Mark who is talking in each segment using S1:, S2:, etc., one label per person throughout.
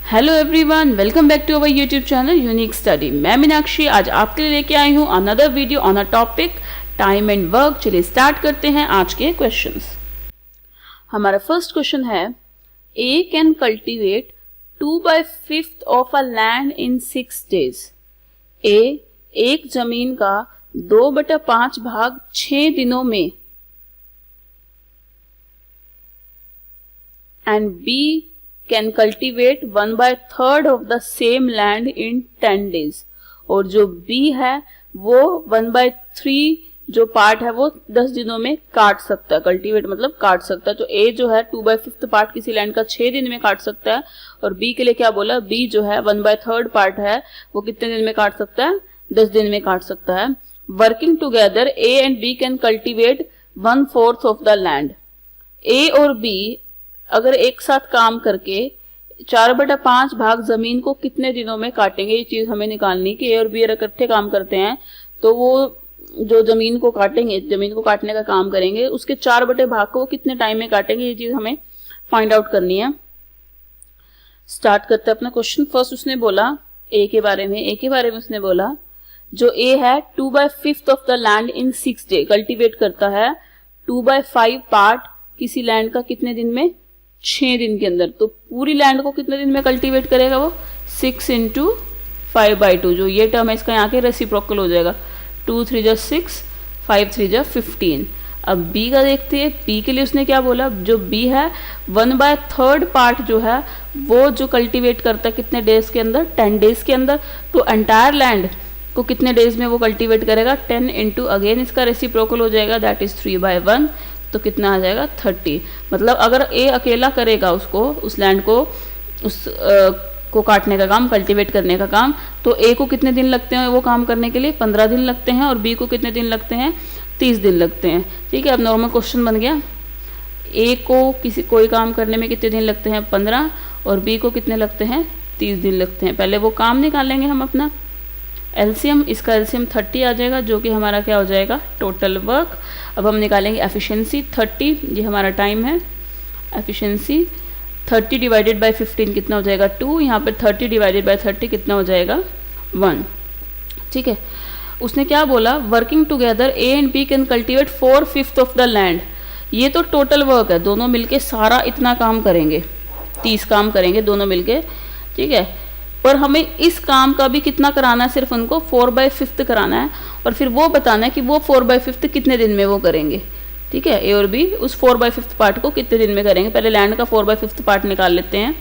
S1: Hello everyone, welcome back to our YouTube channel unique study. मैं मीनाक्षी आज आपके लिए लेके आई हूँ another video on a topic time and work. चलिए स्टार्ट करते हैं आज के क्वेश्चंस। हमारा फर्स्ट क्वेश्चन है, A can cultivate 2/5 of a land in 6 days। A एक जमीन का 2/5 भाग 6 दिनों में, and B can cultivate 1/3 of the same land in 10 days। और जो बी है वो 1/3 जो पार्ट है वो 10 दिनों में काट सकता है। कल्टीवेट मतलब काट सकता है। तो ए जो है 2/5 पार्ट किसी लैंड का 6 दिन में काट सकता है, और बी के लिए क्या बोला, बी जो है 1/3 पार्ट है वो कितने दिन में काट सकता है, 10 दिन में काट सकता है। Working together A and B can cultivate 1/4 of the land. A और बी अगर एक साथ काम करके 4/5 भाग जमीन को कितने दिनों में काटेंगे, ये चीज हमें निकालनी कि ए और बी इकट्ठे काम करते हैं तो वो जो जमीन को काटेंगे, जमीन को काटने का काम करेंगे, उसके 4/5 भाग को कितने टाइम में काटेंगे, ये चीज हमें फाइंड आउट करनी है। स्टार्ट करते हैं अपना क्वेश्चन। फर्स्ट उसने बोला ए के बारे में उसने बोला जो ए है 2/5 of the land in 6 days cultivate करता है 2/5 पार्ट किसी लैंड का कितने दिन में, 6 दिन के अंदर। तो पूरी लैंड को कितने दिन में कल्टीवेट करेगा वो, 6 × 5/2। जो ये टर्म है इसका यहाँ के रेसिप्रोकल हो जाएगा, 2 3 जा 6, 5 3 जा 15। अब बी का देखते हैं। बी के लिए उसने क्या बोला, जो बी है 1/3 पार्ट जो है वो जो कल्टीवेट करता है कितने डेज के अंदर, 10 days के अंदर। तो एंटायर लैंड को कितने डेज में वो कल्टीवेट करेगा, 10 × अगेन इसका रेसिप्रोकल हो जाएगा, दैट इज 3/1। तो कितना आ जाएगा 30। मतलब अगर ए अकेला करेगा उसको, उस लैंड को, को काटने का काम, कल्टीवेट करने का काम, तो ए को कितने दिन लगते हैं वो काम करने के लिए, 15 दिन लगते हैं, और बी को कितने दिन लगते हैं, 30 दिन लगते हैं। ठीक है, अब नॉर्मल क्वेश्चन बन गया। ए को कोई काम करने में कितने दिन लगते हैं, 15, और बी को कितने लगते हैं, 30 दिन लगते हैं। पहले वो काम निकालेंगे हम अपना एलसीएम, इसका एलसीएम 30 आ जाएगा, जो कि हमारा क्या हो जाएगा, टोटल वर्क। अब हम निकालेंगे एफिशिएंसी 30, ये हमारा टाइम है। एफिशिएंसी 30 डिवाइडेड बाय 15 कितना हो जाएगा, 2। यहाँ पर 30 डिवाइडेड बाय 30 कितना हो जाएगा, 1। ठीक है, उसने क्या बोला, working together A and B can cultivate 4/5 of the land. ये तो टोटल वर्क है, दोनों मिलके सारा इतना काम करेंगे, 30 काम करेंगे दोनों मिलके। ठीक है, पर हमें इस काम का भी कितना कराना है, सिर्फ उनको 4/5 कराना है, और फिर वो बताना है कि वो 4/5 कितने दिन में वो करेंगे। ठीक है, ए और बी उस 4/5 पार्ट को कितने दिन में करेंगे। पहले लैंड का 4/5 पार्ट निकाल लेते हैं।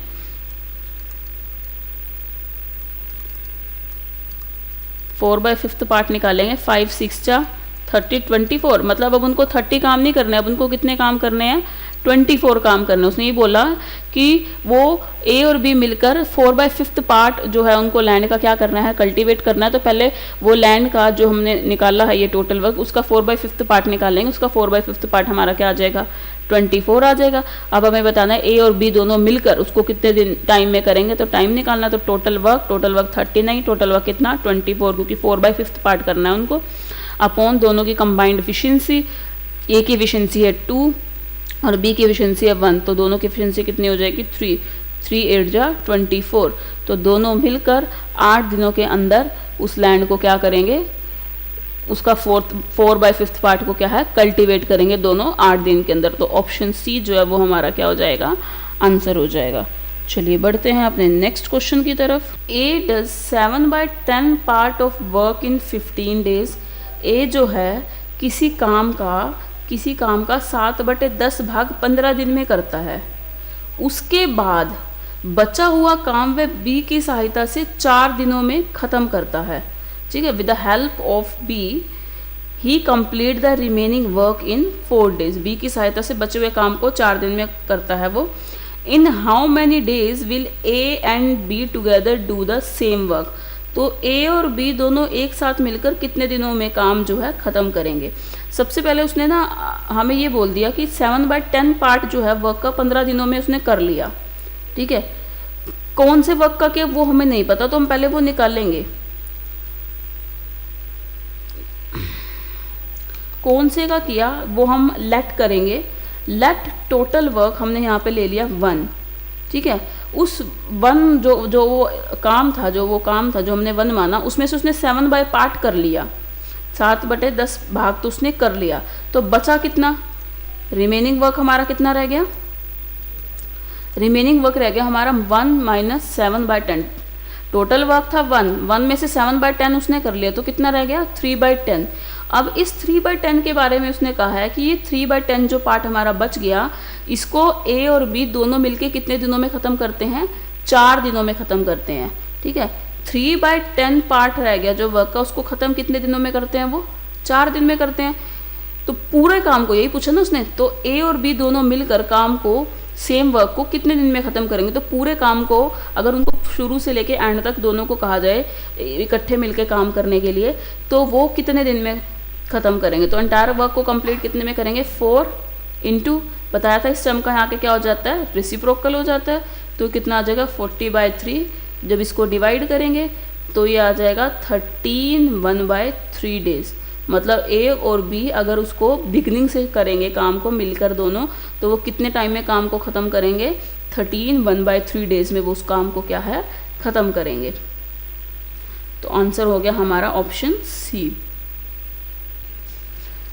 S1: 4/5 पार्ट निकालेंगे, 5 6 जा 30, 24। मतलब अब उनको 30 काम नहीं करने, अब उनको कितने काम करने हैं, 24 काम करने। उसने ये बोला कि वो ए और बी मिलकर 4/5 पार्ट जो है उनको लैंड का क्या करना है, कल्टीवेट करना है। तो पहले वो लैंड का जो हमने निकाला है ये टोटल वर्क, उसका 4/5 पार्ट निकालेंगे। उसका 4/5 पार्ट हमारा क्या आ जाएगा, 24 आ जाएगा। अब हमें बताना है ए और बी दोनों मिलकर उसको कितने दिन टाइम में करेंगे। तो टाइम निकालना, तो टोटल वर्क 30 नहीं, टोटल वर्क कितना, 24, क्योंकि 4/5 पार्ट करना है उनको, अपॉन दोनों की कंबाइंड एफिशिएंसी। ए की एफिशिएंसी है 2 और बी की एफिशिएंसी है 1, तो दोनों की एफिशिएंसी कितनी हो जाएगी, 3 3 8 जा 24। तो दोनों मिलकर 8 दिनों के अंदर उस लैंड को क्या करेंगे, उसका 4/5 पार्ट को क्या है, कल्टीवेट करेंगे दोनों 8 दिन के अंदर। तो ऑप्शन सी जो है वो हमारा क्या हो जाएगा, आंसर हो जाएगा। चलिए बढ़ते हैं अपने नेक्स्ट क्वेश्चन की तरफ। A does 7/10 part of work in 15 days। A जो है किसी काम का 7/10 भाग 15 दिन में करता है। उसके बाद बचा हुआ काम वह बी की सहायता से 4 दिनों में ख़त्म करता है। ठीक है, with the help of B he complete the remaining work in 4 days। B की सहायता से बचे हुए काम को 4 दिन में करता है वो। In how many days will A and be together do the same work. तो ए और बी दोनों एक साथ मिलकर कितने दिनों में काम जो है ख़त्म करेंगे। सबसे पहले उसने ना हमें ये बोल दिया कि 7/10 पार्ट जो है वर्क का 15 दिनों में उसने कर लिया। ठीक है, कौन से वर्क का क्या वो हमें नहीं पता, तो हम पहले वो निकालेंगे। कौन से का किया वो हम लेट करेंगे। लेट टोटल वर्क हमने यहाँ पे ले लिया 1। ठीक है, उस वन जो वो काम था जो हमने वन माना, उसमें से उसने 7/8 कर लिया, 7/10 भाग तो उसने कर लिया, तो बचा कितना, रिमेनिंग वर्क हमारा कितना रह गया, रिमेनिंग वर्क रह गया हमारा 1 - 7/10। टोटल वर्क था 1 में से 7/10 उसने कर लिया, तो कितना रह गया 3/10। अब इस 3/10 के बारे में उसने कहा है कि ये 3/10 जो पार्ट हमारा बच गया, इसको ए और बी दोनों मिलके कितने दिनों में ख़त्म करते हैं, 4 दिनों में ख़त्म करते हैं। ठीक है, 3/10 पार्ट रह गया जो वर्क का, उसको ख़त्म कितने दिनों में करते हैं, वो 4 दिन में करते हैं। तो पूरे काम को, यही पूछा ना उसने, तो ए और बी दोनों मिलकर काम को, सेम वर्क को कितने दिन में ख़त्म करेंगे। तो पूरे काम को अगर उनको शुरू से लेके एंड तक दोनों को कहा जाए इकट्ठे मिलके काम करने के लिए, तो वो कितने दिन में ख़त्म करेंगे। तो एंटायर वर्क को कंप्लीट कितने में करेंगे, 4 इंटू, बताया था इस टर्म का यहाँ के क्या हो जाता है, रेसिप्रोकल हो जाता है, तो कितना आ जाएगा 40/3। जब इसको डिवाइड करेंगे तो ये आ जाएगा 13 1/3 डेज। मतलब ए और बी अगर उसको बिगनिंग से करेंगे काम को मिलकर दोनों, तो वो कितने टाइम में काम को ख़त्म करेंगे, 13 1/3 डेज में वो उस काम को क्या है, ख़त्म करेंगे। तो आंसर हो गया हमारा ऑप्शन सी।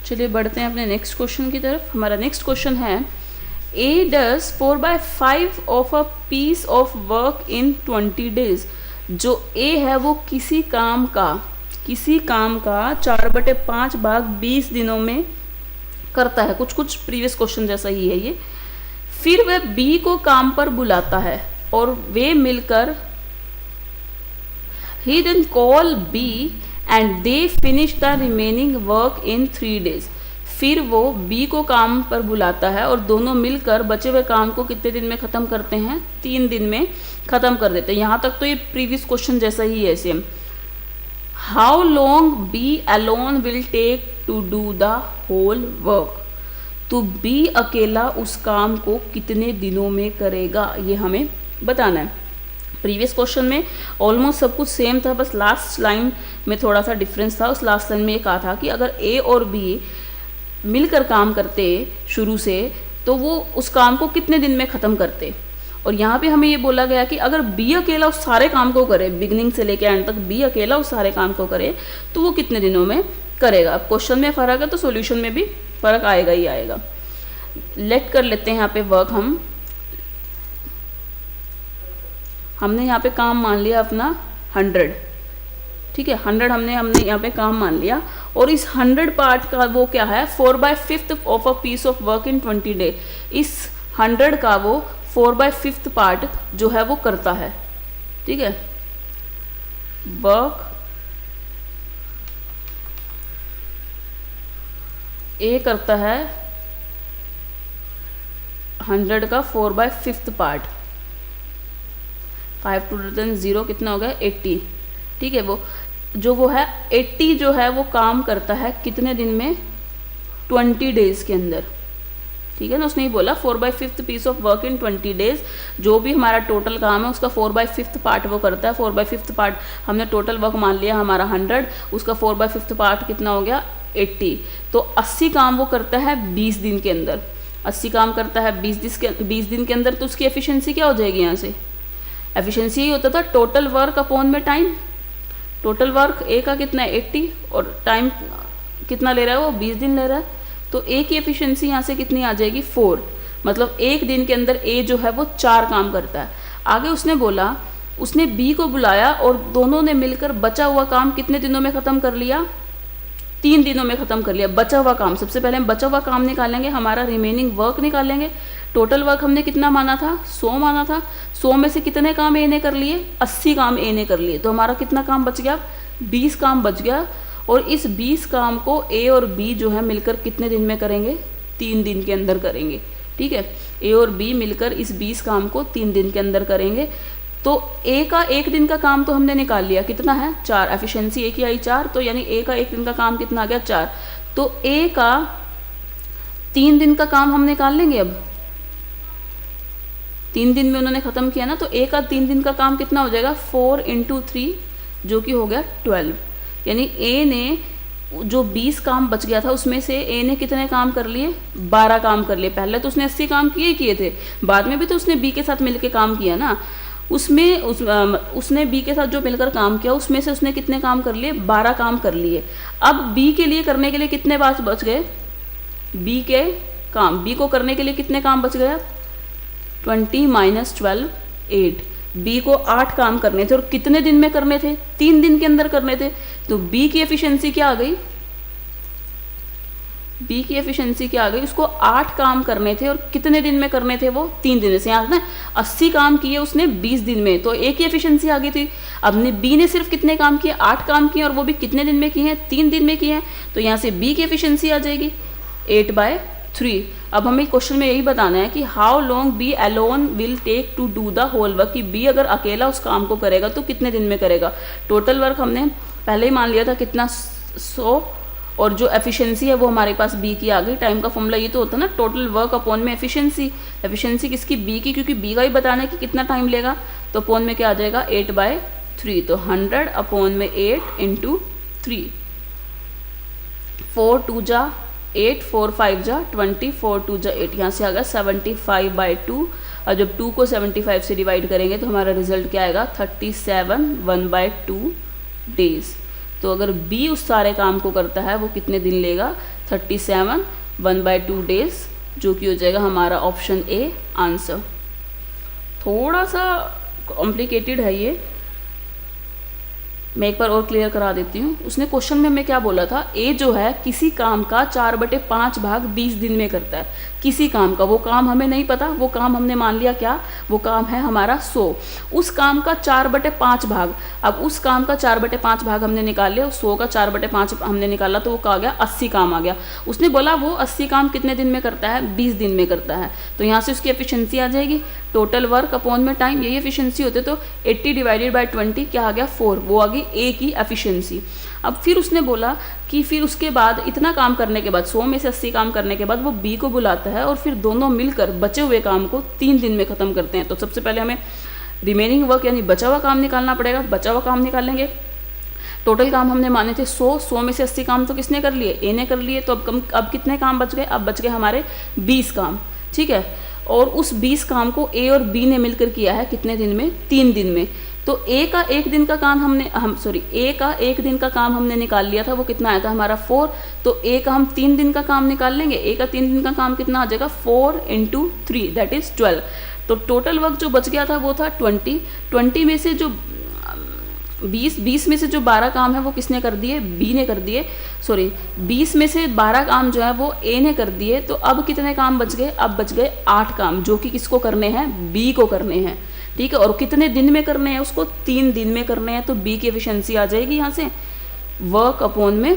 S1: चलिए बढ़ते हैं अपने नेक्स्ट क्वेश्चन की तरफ। हमारा नेक्स्ट क्वेश्चन है, A does 4/5 of a piece of work in 20 days. जो ए है वो किसी काम का 4/5 भाग 20 दिनों में करता है। कुछ प्रीवियस क्वेश्चन जैसा ही है ये। फिर वह बी को काम पर बुलाता है और वे मिलकर, he then call B and they finish the remaining work in 3 days। फिर वो B को काम पर बुलाता है और दोनों मिलकर बचे हुए काम को कितने दिन में ख़त्म करते हैं, 3 दिन में ख़त्म कर देते हैं। यहाँ तक तो ये प्रीवियस क्वेश्चन जैसा ही है same. How long B alone will take to do the whole work. तो बी अकेला उस काम को कितने दिनों में करेगा, ये हमें बताना है। प्रीवियस क्वेश्चन में ऑलमोस्ट सब कुछ सेम था, बस लास्ट लाइन में थोड़ा सा डिफरेंस था। उस लास्ट लाइन में ये कहा था कि अगर ए और बी मिलकर काम करते शुरू से, तो वो उस काम को कितने दिन में ख़त्म करते। और यहाँ पे हमें ये बोला गया कि अगर बी अकेला उस सारे काम को करे, बिगनिंग से लेके एंड तक बी अकेला उस सारे काम को करे, तो वो कितने दिनों में करेगा। अब क्वेश्चन में फ़र्क है तो सॉल्यूशन में भी फ़र्क आएगा ही आएगा। लेट कर लेते हैं यहाँ पे वर्क, हमने यहाँ पे काम मान लिया अपना 100। ठीक है, 100 हमने यहाँ पे काम मान लिया। और इस 100 पार्ट का वो क्या है, 4/5 of a piece of work in 20 day. इस 100 का वो 4/5 पार्ट जो है वो करता है। ठीक है, वर्क ए करता है 100 का 4/5 पार्ट। 5 टू 0 कितना हो गया, 80। ठीक है, वो है 80 जो है वो काम करता है कितने दिन में, 20 डेज के अंदर। ठीक है ना, उसने ही बोला 4/5 piece of work in 20 days. जो भी हमारा टोटल काम है उसका 4/5 पार्ट वो करता है। 4/5 पार्ट हमने टोटल वर्क मान लिया हमारा 100, उसका 4/5 पार्ट कितना हो गया, 80। तो 80 काम वो करता है 20 दिन के अंदर। 80 काम करता है 20 दिन के अंदर, तो उसकी एफिशिएंसी क्या हो जाएगी। यहाँ से एफिशिएंसी ही होता था टोटल वर्क अपॉन में टाइम। टोटल वर्क ए का कितना है 80 और टाइम कितना ले रहा है वो 20 दिन ले रहा है। तो ए की एफिशिएंसी यहाँ से कितनी आ जाएगी 4। मतलब एक दिन के अंदर ए जो है वो 4 काम करता है। आगे उसने बोला, उसने बी को बुलाया और दोनों ने मिलकर बचा हुआ काम कितने दिनों में ख़त्म कर लिया, 3 दिनों में ख़त्म कर लिया। बचा हुआ काम, सबसे पहले हम बचा हुआ काम निकालेंगे, हमारा रिमेनिंग वर्क निकालेंगे। टोटल वर्क हमने कितना माना था, 100 माना था। 100 में से कितने काम ए ने कर लिए, 80 काम ए ने कर लिए। तो हमारा कितना काम बच गया, 20 काम बच गया। और इस 20 काम को ए और बी जो है मिलकर कितने दिन में करेंगे, 3 दिन के अंदर करेंगे। ठीक है, ए और बी मिलकर इस 20 काम को 3 दिन के अंदर करेंगे। तो ए का 1 दिन का काम तो हमने निकाल लिया, कितना है 4। एफिशिएंसी ए की आई 4, तो यानी ए का 1 दिन का काम कितना आ गया 4। तो ए का 3 दिन का काम हम निकाल लेंगे। अब 3 दिन में उन्होंने ख़त्म किया ना, तो ए का 3 दिन का काम कितना हो जाएगा, 4 × 3 जो कि हो गया 12। यानी ए ने जो 20 काम बच गया था उसमें से ए ने कितने काम कर लिए, 12 काम कर लिए। पहले तो उसने 80 काम किए थे, बाद में भी तो उसने बी के साथ मिलकर काम किया ना। उसने बी के साथ जो मिलकर काम किया उसमें से उसने कितने काम कर लिए, 12 काम कर लिए। अब बी के लिए करने के लिए कितने बात बच गए, बी के काम, बी को करने के लिए कितने काम बच गए, 20 - 12 8। बी को 8 काम करने थे और कितने दिन में करने थे, 3 दिन के अंदर करने थे। तो बी की एफिशिएंसी क्या आ गई, बी की एफिशिएंसी क्या आ गई, उसको 8 काम करने थे और कितने दिन में करने थे, वो 3 दिन में। से यहाँ ना 80 काम किए उसने 20 दिन में, तो ए की एफिशिएंसी आ गई थी। अब बी ने सिर्फ कितने काम किए, 8 काम किए और वो भी कितने दिन में किए हैं, 3 दिन में किए हैं। तो यहाँ से बी की एफिशिएंसी आ जाएगी 8/3। अब हमें क्वेश्चन में यही बताना है कि how long B alone will take to do the whole work, कि बी अगर अकेला उस काम को करेगा तो कितने दिन में करेगा। टोटल वर्क हमने पहले ही मान लिया था कितना, 100, और जो एफिशिएंसी है वो हमारे पास बी की आ गई। टाइम का फॉर्मूला ये तो होता है ना, टोटल वर्क अपॉन में एफिशिएंसी। एफिशिएंसी किसकी, बी की, क्योंकि बी का ही बताना है कि कितना टाइम लेगा। तो अपॉन में क्या आ जाएगा, 8/3। तो 100 अपॉन में 8 × 3, 4 2 जा 8, 4 5 जा 20, 4 2 जा 8, यहाँ से आ गया 75/2। और जब 2 को 75 से डिवाइड करेंगे तो हमारा रिजल्ट क्या आएगा, 37 1/2 डेज। तो अगर बी उस सारे काम को करता है वो कितने दिन लेगा, 37 1/2 डेज, जो कि हो जाएगा हमारा ऑप्शन ए आंसर। थोड़ा सा कॉम्प्लिकेटेड है ये, मैं एक बार और क्लियर करा देती हूँ। उसने क्वेश्चन में हमें क्या बोला था, ए जो है किसी काम का 4/5 भाग 20 दिन में करता है। किसी काम का, वो काम हमें नहीं पता, वो काम हमने मान लिया क्या, वो काम है हमारा 100। उस काम का 4/5 भाग, अब उस काम का 4/5 भाग हमने निकाल लिया, 100 का 4/5 हमने निकाला तो वो क्या आ गया, 80 काम आ गया। उसने बोला वो 80 काम कितने दिन में करता है, 20 दिन में करता है। तो यहाँ से उसकी एफिशिएंसी आ जाएगी टोटल वर्क अपॉन में टाइम, यही एफिशिएंसी होते। तो 80 / 20 क्या आ गया, 4, वो आ गई ए की एफिशिएंसी। अब फिर उसने बोला कि फिर उसके बाद इतना काम करने के बाद, 100 में से 80 काम करने के बाद वो बी को बुलाता है और फिर दोनों मिलकर बचे हुए काम को 3 दिन में ख़त्म करते हैं। तो सबसे पहले हमें रिमेनिंग वर्क यानी बचा हुआ काम निकालना पड़ेगा। बचा हुआ काम निकालेंगे, टोटल काम हमने माने थे 100 में से 80 काम तो किसने कर लिए, ए ने कर लिए। तो अब कितने काम बच गए, अब बच गए हमारे 20 काम, ठीक है। और उस 20 काम को ए और बी ने मिलकर किया है कितने दिन में, 3 दिन में। तो ए का एक दिन का काम ए का एक दिन का काम हमने निकाल लिया था, वो कितना आया था हमारा 4। तो ए का हम 3 दिन का काम निकाल लेंगे। ए का 3 दिन का काम कितना आ जाएगा, 4 × 3 दैट इज 12। तो टोटल वर्क जो बच गया था वो था 20 में से जो 20 में से जो 12 काम है वो किसने कर दिए, बी ने कर दिए। 20 में से 12 काम जो है वो ए ने कर दिए। तो अब कितने काम बच गए, अब बच गए 8 काम, जो कि किसको करने हैं, बी को करने हैं, ठीक है। और कितने दिन में करने हैं, उसको 3 दिन में करने हैं। तो बी की एफिशिएंसी आ जाएगी यहाँ से वर्क अपॉन में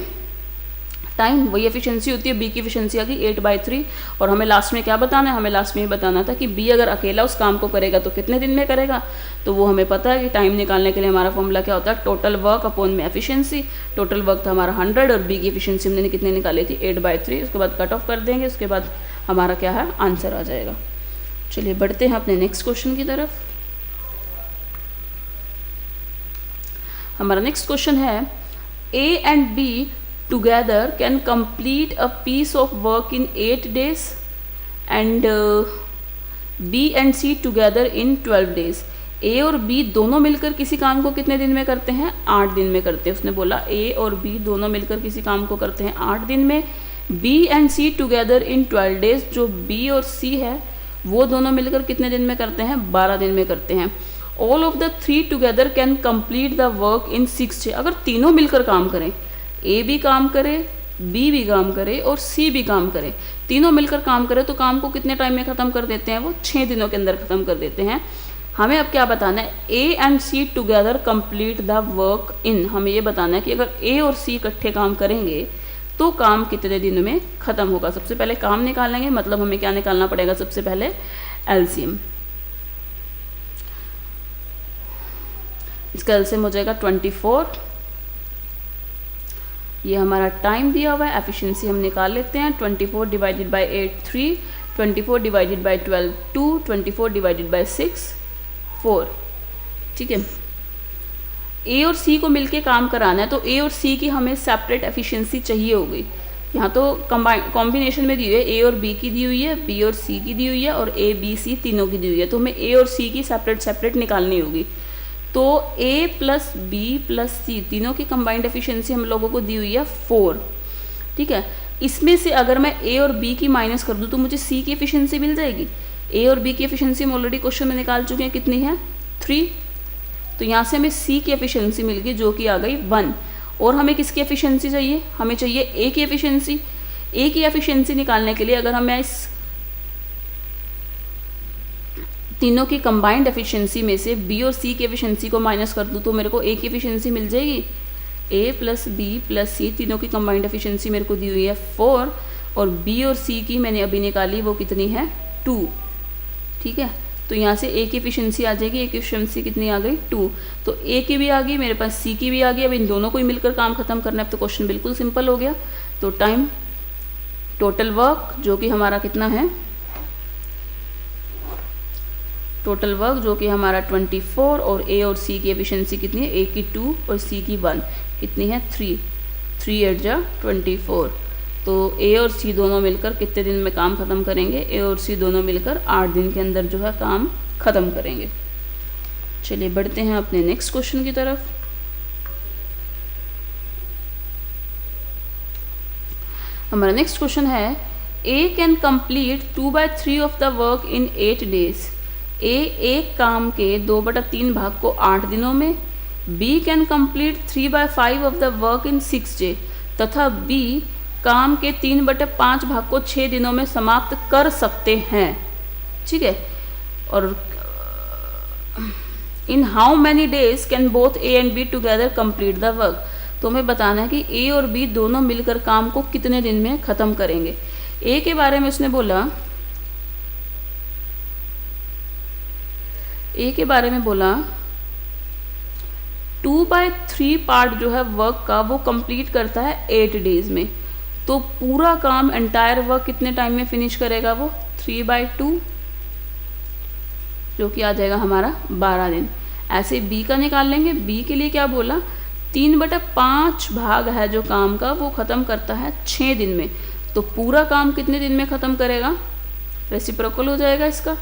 S1: टाइम, वही एफिशिएंसी होती है। बी की एफिशिएंसी आ गई 8/3। और हमें लास्ट में क्या बताना है, हमें लास्ट में ये बताना था कि बी अगर अकेला उस काम को करेगा तो कितने दिन में करेगा। तो वो हमें पता है कि टाइम निकालने के लिए हमारा फॉर्मूला क्या होता है, टोटल वर्क अपॉन में एफिशिएंसी। टोटल वर्क था हमारा 100 और बी की एफिशिएंसी हमने कितने निकाली थी, 8/3। उसके बाद कट ऑफ कर देंगे, उसके बाद हमारा क्या है, आंसर आ जाएगा। चलिए बढ़ते हैं अपने नेक्स्ट क्वेश्चन की तरफ। हमारा नेक्स्ट क्वेश्चन है, A and B together can complete a piece of work in 8 days and B and C together in 12 days। A और B दोनों मिलकर किसी काम को कितने दिन में करते हैं, 8 दिन में करते हैं। उसने बोला A और B दोनों मिलकर किसी काम को करते हैं 8 दिन में। B and C together in 12 days, जो B और C है वो दोनों मिलकर कितने दिन में करते हैं, 12 दिन में करते हैं। All of the 3 together can complete the work in 6 days। अगर तीनों मिलकर काम करें, ए भी काम करे, बी भी काम करे और सी भी काम करे, तीनों मिलकर काम करे, तो काम को कितने टाइम में ख़त्म कर देते हैं, वो 6 दिनों के अंदर ख़त्म कर देते हैं। हमें अब क्या बताना है, A and C together complete the work in. हमें ये बताना है कि अगर ए और सी इकट्ठे काम करेंगे तो काम कितने दिनों में ख़त्म होगा। सबसे पहले काम निकालेंगे, मतलब हमें क्या निकालना पड़ेगा, सबसे पहले एलसीएम। इसका एलसीएम हो जाएगा 24। ये हमारा टाइम दिया हुआ है, एफिशिएंसी हम निकाल लेते हैं। 24 divided by 8 3, 24 divided by 12 2, 24 divided by 6 4, ठीक है। ए और सी को मिलके काम कराना है, तो ए और सी की हमें सेपरेट एफिशिएंसी चाहिए होगी। यहाँ तो कॉम्बिनेशन में दी हुई है, ए और बी की दी हुई है, बी और सी की दी हुई है, और ए बी सी तीनों की दी हुई है, तो हमें ए और सी की सेपरेट निकालनी होगी। तो ए प्लस बी प्लस सी तीनों की कंबाइंड एफिशिएंसी हम लोगों को दी हुई है 4, ठीक है। इसमें से अगर मैं ए और बी की माइनस कर दूँ तो मुझे सी की एफिशिएंसी मिल जाएगी। ए और बी की एफिशिएंसी हम ऑलरेडी क्वेश्चन में निकाल चुके हैं, कितनी है 3, तो यहाँ से हमें सी की एफिशिएंसी मिल गई जो कि आ गई 1। और हमें किसकी एफिशिएंसी चाहिए, हमें चाहिए ए की एफिशिएंसी। ए की एफिशिएंसी निकालने के लिए अगर मैं इस तीनों की कंबाइंड एफिशिएंसी में से बी और सी की एफिशिएंसी को माइनस कर दूँ तो मेरे को ए की एफिशिएंसी मिल जाएगी। ए प्लस बी प्लस सी तीनों की कंबाइंड एफिशिएंसी मेरे को दी हुई है 4, और बी और सी की मैंने अभी निकाली, वो कितनी है 2, ठीक है। तो यहाँ से ए की एफिशिएंसी आ जाएगी, ए की एफिशिएंसी कितनी आ गई 2, तो ए की भी आ गई, मेरे पास सी की भी आ गई। अब इन दोनों को ही मिलकर काम खत्म करना है, तो क्वेश्चन बिल्कुल सिंपल हो गया। तो टाइम टोटल वर्क जो कि हमारा कितना है, टोटल वर्क जो कि हमारा 24, और ए और सी की एफिशिएंसी कितनी है, ए की 2 और सी की 1, कितनी है 3 8 जा 24। तो ए और सी दोनों मिलकर कितने दिन में काम ख़त्म करेंगे, ए और सी दोनों मिलकर 8 दिन के अंदर जो है काम ख़त्म करेंगे। चलिए बढ़ते हैं अपने नेक्स्ट क्वेश्चन की तरफ। हमारा नेक्स्ट क्वेश्चन है, A can complete 2/3 of the work in 8 days। A एक काम के 2/3 भाग को 8 दिनों में, B can complete 3/5 of the work in 6 days, तथा बी काम के 3/5 भाग को 6 दिनों में समाप्त कर सकते हैं, ठीक है। और in how many days can both A and be together complete the work. तो हमें बताना है कि ए और बी दोनों मिलकर काम को कितने दिन में ख़त्म करेंगे। ए के बारे में उसने बोला, ए के बारे में बोला 2/3 पार्ट जो है वर्क का वो कंप्लीट करता है 8 days में। तो पूरा काम एंटायर वर्क कितने टाइम में फिनिश करेगा, वो 3/2 जो कि आ जाएगा हमारा 12 दिन। ऐसे बी का निकाल लेंगे। बी के लिए क्या बोला, 3/5 भाग है जो काम का वो ख़त्म करता है 6 दिन में। तो पूरा काम कितने दिन में ख़त्म करेगा, रेसिप्रोकल हो जाएगा इसका,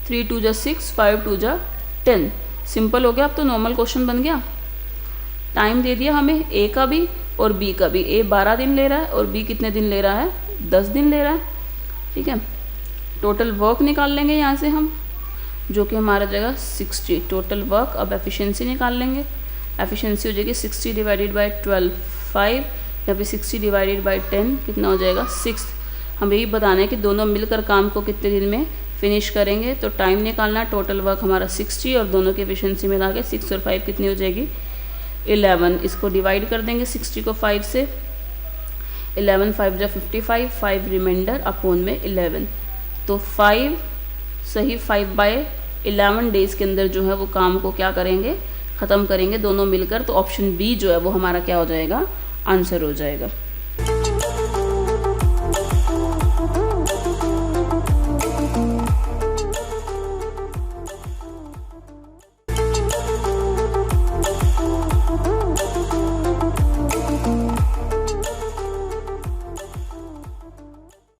S1: 3 2 जा 6, 5 2 जा 10। सिंपल हो गया, अब तो नॉर्मल क्वेश्चन बन गया। टाइम दे दिया हमें ए का भी और बी का भी। ए 12 दिन ले रहा है और बी कितने दिन ले रहा है, 10 दिन ले रहा है, ठीक है। टोटल वर्क निकाल लेंगे यहाँ से हम, जो कि हमारा जगह 60 टोटल वर्क। अब एफिशिएंसी निकाल लेंगे। एफिशिएंसी हो जाएगी 60 डिवाइडेड बाई 12 5, या फिर 60 डिवाइडेड बाई 10 कितना हो जाएगा 6। हमें यही बताना है कि दोनों मिलकर काम को कितने दिन में फिनिश करेंगे। तो टाइम निकालना, टोटल वर्क हमारा 60 और दोनों की एफिशिएंसी मिला के 6 और 5 कितनी हो जाएगी 11। इसको डिवाइड कर देंगे 60 को 5 से, 11 5 जा 55, 5 रिमाइंडर अपॉन में 11। तो 5 सही 5/11 डेज के अंदर जो है वो काम को क्या करेंगे, ख़त्म करेंगे दोनों मिलकर। तो ऑप्शन बी जो है वो हमारा क्या हो जाएगा, आंसर हो जाएगा।